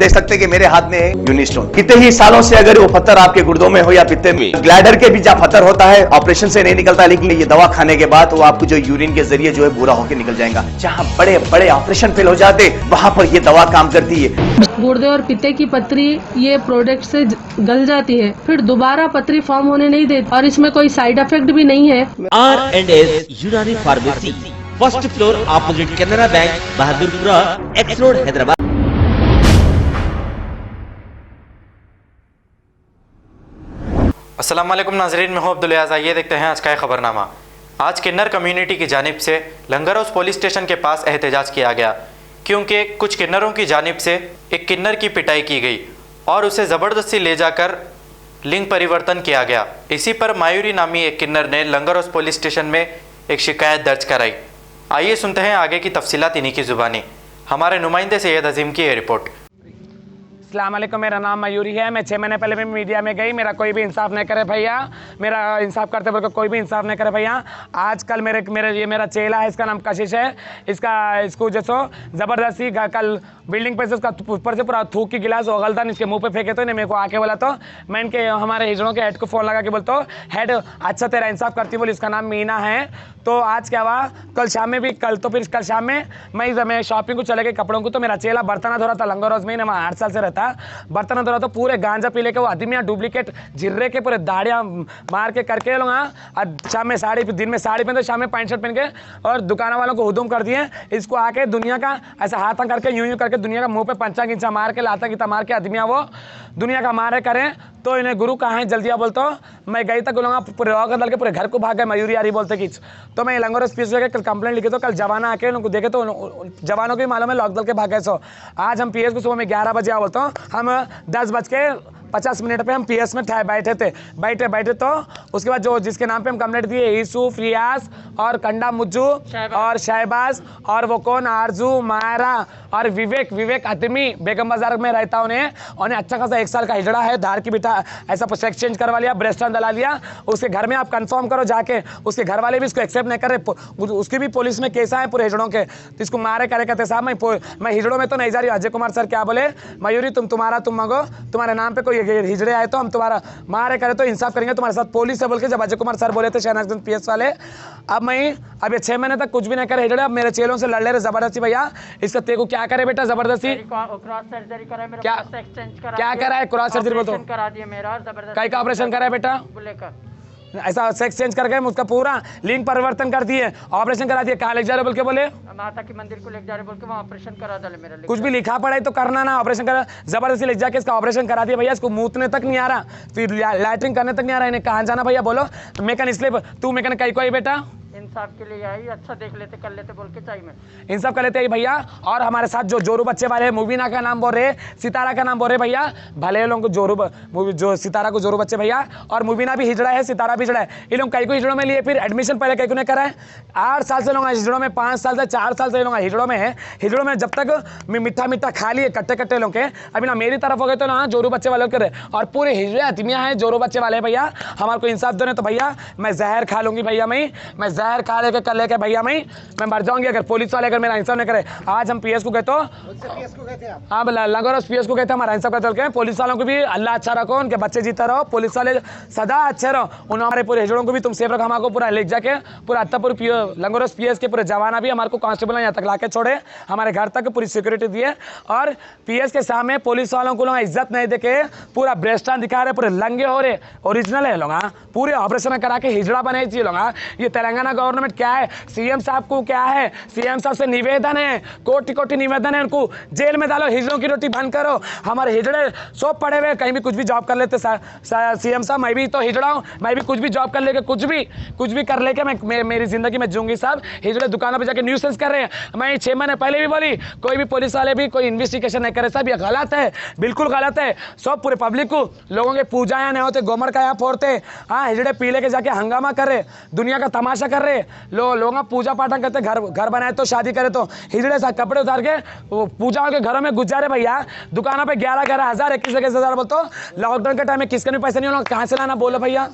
देख सकते हैं कि मेरे हाथ में है यूनिस्टोन। कितने ही सालों से अगर वो पत्थर आपके गुर्दों में हो या पित्ते में, ग्लैडर के भी जब पत्थर होता है ऑपरेशन से नहीं निकलता, लेकिन ये दवा खाने के बाद वो आपको जो यूरिन के जरिए जो है बुरा होकर निकल जाएगा। जहां बड़े बड़े ऑपरेशन फेल हो जाते वहां पर ये दवा काम करती है। गुर्दे और पित्ते की पथरी ये प्रोडक्ट से गल जाती है, फिर दोबारा पथरी फॉर्म होने नहीं देती और इसमें कोई साइड इफेक्ट भी नहीं है। R&S यूनानी pharmacy, first floor opposite Canara bank, Bahadurpura, x road, Hyderabad. अस्सलाम वालेकुम नाजरीन, मैं हूं अब्दुल याज़। आइए देखते हैं आज का खबरनामा। आज किन्नर कम्युनिटी की जानिब से लंगर हाउस पुलिस स्टेशन के पास एहतजाज किया गया, क्योंकि कुछ किन्नरों की जानिब से एक किन्नर की पिटाई की गई और उसे ज़बरदस्ती ले जाकर लिंग परिवर्तन किया गया। इसी पर मायूरी नामी एक किन्नर ने लंगर हाउस पुलिस स्टेशन में एक शिकायत दर्ज कराई। आइए सुनते हैं आगे की तफसीलात इन्हीं की ज़ुबानी। हमारे नुमाइंदे सैयद अजीम की ये रिपोर्ट। अस्सलाम वालेकुम, मेरा नाम मयूरी है। मैं 6 महीने पहले भी मीडिया में गई, मेरा कोई भी इंसाफ नहीं करे भैया, मेरा इंसाफ करते बोल कोई भी इंसाफ नहीं करे भैया। आजकल मेरा चेला है, इसका नाम कशिश है, इसको जैसो ज़बरदस्ती कल बिल्डिंग पे से उसका ऊपर से पूरा थूक की गिलास उगलता इसके मुंह पे फेंके तो मेरे को आके बोला, तो मैं इनके हमारे हिजड़ों के हेड को फ़ोन लगा के बोलता हूँ, हेड अच्छा तेरा इंसाफ करती बोली, इसका नाम मीना है। तो आज क्या हुआ, कल शाम में भी कल शाम में मैं शॉपिंग को चले गए कपड़ों को, तो मेरा चेला बर्तन धो रहा था लंगर हाउस में, मैं 8 साल से रहता बर्तन धो रहा था, पूरे गांजा पी लेके वो आदमी डुप्लीकेट झिर्रे के पूरे दाढ़ियाँ मार के करके लोग शाम में दिन में साड़ी पहनते, शाम में पैंट शर्ट पहन के और दुकान वालों को हुदुम कर दिए। इसको आके दुनिया का ऐसा हाथ करके यूं करके दुनिया का मुंह पे पंचा गिंचा मार के लाता गिता मार के आदमियाँ वो दुनिया का मारे करें। तो इन्हें गुरु कहाँ है जल्दी बोलता हूँ, मैं गई तक लोग पूरे रॉक डाल के पूरे घर को भाग गए, मयूरी यारी बोलते कि तो मैं लंगर स्पीच के कल कंप्लेंट लिखे, तो कल जवाना आके उनको देखे तो जवानों को भी मालूम है लॉक डाल के भाग गए। सो आज हम पीएस को सुबह में 11 बजे बोलता हूँ, हम 10:50 पे हम पीएस में बैठे तो उसके बाद जो जिसके नाम पे हम कंप्लेंट दिए, यूसुफ, रियाज और कंडा मुज्जू और शहबाज और वो कौन आरजू मायरा और विवेक आदमी बेगम बाजार में रहता, उन्हें अच्छा खासा 1 साल का हिजड़ा है, धार की बिठा ऐसा सेक्स चेंज करवा लिया, ब्रेस्टन दला लिया। उसके घर में आप कंफर्म करो जाके, उसके घर वाले भी इसको एक्सेप्ट नहीं कर रहे, उसकी भी पुलिस में केसा है पूरे हिजड़ों के, तो इसको मारे करे कहते साहब मैं हिजड़ों में तो नहीं जा रही। अजय कुमार सर क्या बोले, मयूरी तुम मांगो, तुम्हारे नाम पे कोई हिजड़े आए तो हम तुम्हारा मारे करे तो इंसाफ करेंगे तुम्हारे साथ, पुलिस से बोल के जब अजय कुमार सर बोले थे शहनाजगंज पीएस वाले। अब ये 6 महीने तक कुछ भी नहीं करे हिजड़े, अब मेरे चेलों से लड़ ले रहे जबरदस्ती। भैया इसका तेरे को क्या करे बेटा, जबरदस्ती क्रॉस सर्जरी करा है, मेरा क्या क्या करा है, क्रॉस सर्जरी बोल तो करा दिया मेरा, जबरदस्ती कई का ऑपरेशन करा है बेटा, ऐसा सेक्स चेंज करके उसका पूरा लिंग परिवर्तन कर दिए, ऑपरेशन करा दिए। कहाँ ले जा रहे बोल के बोले, माता के मंदिर को ले जा रहे बोल के वहाँ ऑपरेशन करा डाले मेरा। कुछ भी लिखा पड़ा है तो करना ना, ऑपरेशन करा जबरदस्ती ले जाके इसका ऑपरेशन करा दिया। भैया इसको मूतने तक नहीं आ रहा, फिर लैट्रिन करने तक नहीं आ रहा, इन्हें कहाँ जाना भैया बोलो। मैकेन इसलिए तू मैकेन कहीं कोई बेटा इंसाफ के लिए आई, अच्छा देख लेते कर लेते बोल के चाहिए मैं इंसाफ कर लेते हैं भैया। और हमारे साथ जो जोरू बच्चे वाले हैं, मुबीना का नाम बोल रहे, सितारा का नाम बोल रहे भैया, भले लोगों को जो सितारा को जोरू बच्चे भैया, और मुबीना भी हिजड़ा है, सितारा भी हिजड़ा है। ये लोग कई को हिजड़ों में लिए, फिर एडमिशन पहले कई को नहीं करा है। 8 साल से लोग हिजड़ों में, 5 साल से 4 साल से लोग हिजड़ों में है। हिजड़ों में जब तक मीठा खा लिए कट्टे लोग के, अभी ना मेरी तरफ हो गए तो ना जोरू बच्चे वाले करे, और पूरे हिजड़े आदमियाँ हैं जोरू बच्चे वाले भैया। हमारे को इंसाफ देने तो भैया मैं जहर खा लूंगी भैया, मैं जहर खा लेके कर लेके भैया मैं मर जाऊंगी अगर पुलिस वाले अगर मेरा इंसाफ नहीं करे। आज हम पीएस को गए तो हाँ लंगर पीएस को गए थे, हमारा इंसाफ करते पुलिस वालों को भी अल्लाह अच्छा रखो, उनके बच्चे जीता रहो, पुलिस वाले सदा अच्छे रहो, उन हमारे पूरे हिजड़ों को भी तुम सेफ रखो। हमारे पूरा ले जाके पूरा अत्तापुर लंगर पीएस के पूरे जवाना भी हमारे को कांस्टेबल यहाँ तक लाके छोड़े, हमारे घर तक पूरी सिक्योरिटी दिए, और पीएस के सामने पुलिस वालों को लोग इज्जत नहीं देके पूरा ब्रेस्टान दिखा रहे, पूरे लंगे हो रहे, ओरिजिनल है लोग, पूरे ऑपरेशन करा के हिजड़ा बनाए चाहिए लोग। ये तेलंगाना गवर्नमेंट क्या है, सीएम साहब को क्या है, सीएम साहब से निवेदन है, कोटि निवेदन है, उनको जेल में डालो, हिजड़ों की रोटी बंद करो। हमारे हिजड़े सब पड़े हुए कहीं भी कुछ भी जॉब कर लेते सीएम साहब, मैं भी तो हिजड़ा हूँ, मैं भी कुछ भी जॉब कर लेके कुछ भी कर लेके मेरी जिंदगी में जूंगी साहब। हिजड़े दुकानों पे जाके न्यूसेंस कर रहे हैं। मैं 6 महीने पहले भी बोली, कोई भी पुलिस वाले भी कोई इन्वेस्टिगेशन नहीं करे साहब, ये गलत है, बिल्कुल गलत है। सब पूरे पब्लिक को लोगों के पूजा नहीं होते, गोमर का यहाँ फोड़ते, हाँ हिजड़े पी लेके जाके हंगामा कर रहे, दुनिया का तमाशा कर रहे, लोग पूजा पाठ करते, घर बनाए तो शादी करे तो हिजड़े साथ कपड़े उतार के पूजा के घरों में गुजारे भैया। दुकानों पे 11 हज़ार 21 बोलते, लॉकडाउन के टाइम में किसके भी पैसे नहीं होना, कहाँ से लाना बोलो भैया।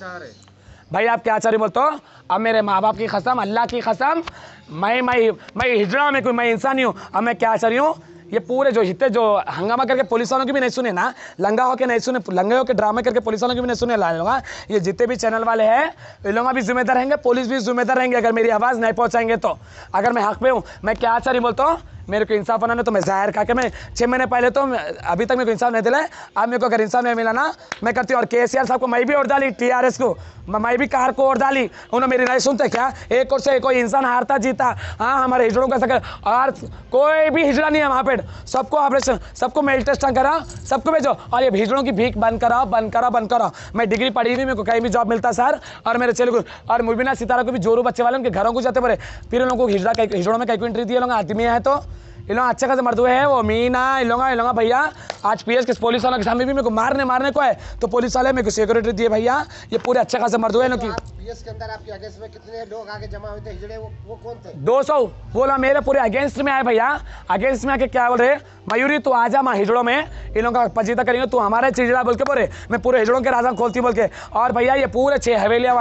भैया आप क्या चाह रही बोलते हो, अब मेरे माँ बाप की कसम, अल्लाह की कसम, मैं हिजड़ा में कोई मैं इंसान ही हूँ। अब मैं क्या चाह रही हूँ, ये पूरे जो जितने जो हंगामा करके पुलिस वालों की भी नहीं सुने ना, लंगा होके नहीं सुने, लंगे होके ड्रामे करके पुलिस वालों की भी नहीं सुने लोग, ये जितने भी चैनल वाले हैं ये लोग भी जिम्मेदार रहेंगे, पुलिस भी जिम्मेदार रहेंगे अगर मेरी आवाज़ नहीं पहुंचाएंगे तो। अगर मैं हक पे हूँ, मैं क्या अच्छा नहीं बोलता हूँ, मेरे को इंसाफ बनाने तो मैं ज़ाहिर खा के मैं 6 महीने पहले तो अभी तक मेरे को इंसाफ नहीं दिला है, अब मेरे को अगर इंसाफ नहीं मिला ना मैं करती हूँ। और केसीआर साहब को मैं भी वोट डाली, टीआरएस को मैं भी कार को वोट डाली, उन्होंने मेरी नहीं सुनते क्या? एक और से कोई इंसान हारता जीता, हाँ हमारे हिजड़ों का सकर, और कोई भी हिजड़ा नहीं है वहाँ पे, सबको ऑपरेशन, सबको मेल टेस्ट कराओ, सबको भेजो, और ये हिजड़ों की भीख बंद कराओ, बंद कराओ, बंद कराओ। मैं डिग्री पढ़ी नहीं, मेरे को कहीं भी जॉब मिलता सर, और मेरे चले को और मुबीना सितारा को भी जोरू बच्चे वाले उनके घरों को जाते पड़े, फिर उन लोगों को हिजड़ों में कहीं एंट्री दिए लोग आदमी है तो इन लोग अच्छे खासे मर्द हुए हैं, वो मीना इन लोग भैया आज पीएस के पुलिस वालों के सामने भी मेरे को मारने को है, तो पुलिस वाले मेरे को सिक्योरिटी दिए भैया, ये पूरे अच्छे खासे मर्द हुए हैं। पीएस के अंदर आपके अगेंस्ट में कितने लोग आगे जमा हुए थे हिजड़े, वो कौन थे? 200 बोला मेरे पूरे अगेंस्ट में आए भैया, अगेंस्ट में आके क्या बोल रहे, मयूरी तू आ जा माँ हिजड़ों में, इन लोगों का पजीता करेंगे, तू हमारे चिजड़ा बोल के बोले, मैं पूरे हिजड़ों के राजा खोलती बोल के। और भैया ये पूरे 6 हवेलियाँ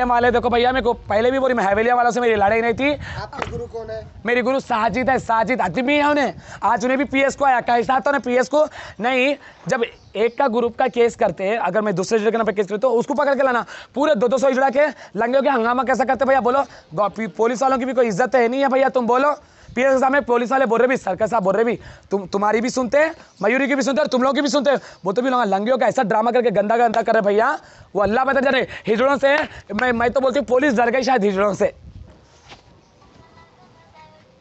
वाले देखो भैया, मेरे को पहले भी बोली मैं हवेलियाँ वालों से मेरी लड़ाई नहीं थी। आपके गुरु कौन है? मेरी गुरु साजिद है, साजिद आदमी है उन्हें, आज उन्हें भी पीएस को आया कैसा तो पीएस को नहीं, जब एक का ग्रुप का केस करते हैं, अगर मैं दूसरे हिजड़े के नाम पे केस करता तो उसको पकड़ के लाना, पूरे 200 हिजड़ा के लंगे के हंगामा कैसा करते भैया बोलो? पुलिस वालों की भी कोई इज्जत है नहीं है भैया, तुम बोलो। पीएस के सामने पुलिस वाले बोल रहे भी, सर्कस साहब बोल रहे भी, तुम्हारी भी सुनते हैं, मयूरी की भी सुनते हैं, और तुम लोग की भी सुनते हैं, वो तो भी लोग लंगियों का ऐसा ड्रामा करके गंदा गंदा कर रहे भैया, वो अल्लाह बता जा रहे हिजड़ों से। मैं तो बोलती हूँ पुलिस डर गई शायद हिजड़ों से।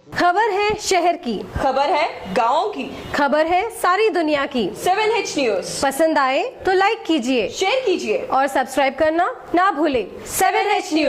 खबर है शहर की, खबर है गाँव की, खबर है सारी दुनिया की। 7H न्यूज पसंद आए तो लाइक कीजिए, शेयर कीजिए और सब्सक्राइब करना ना भूलें। 7H news.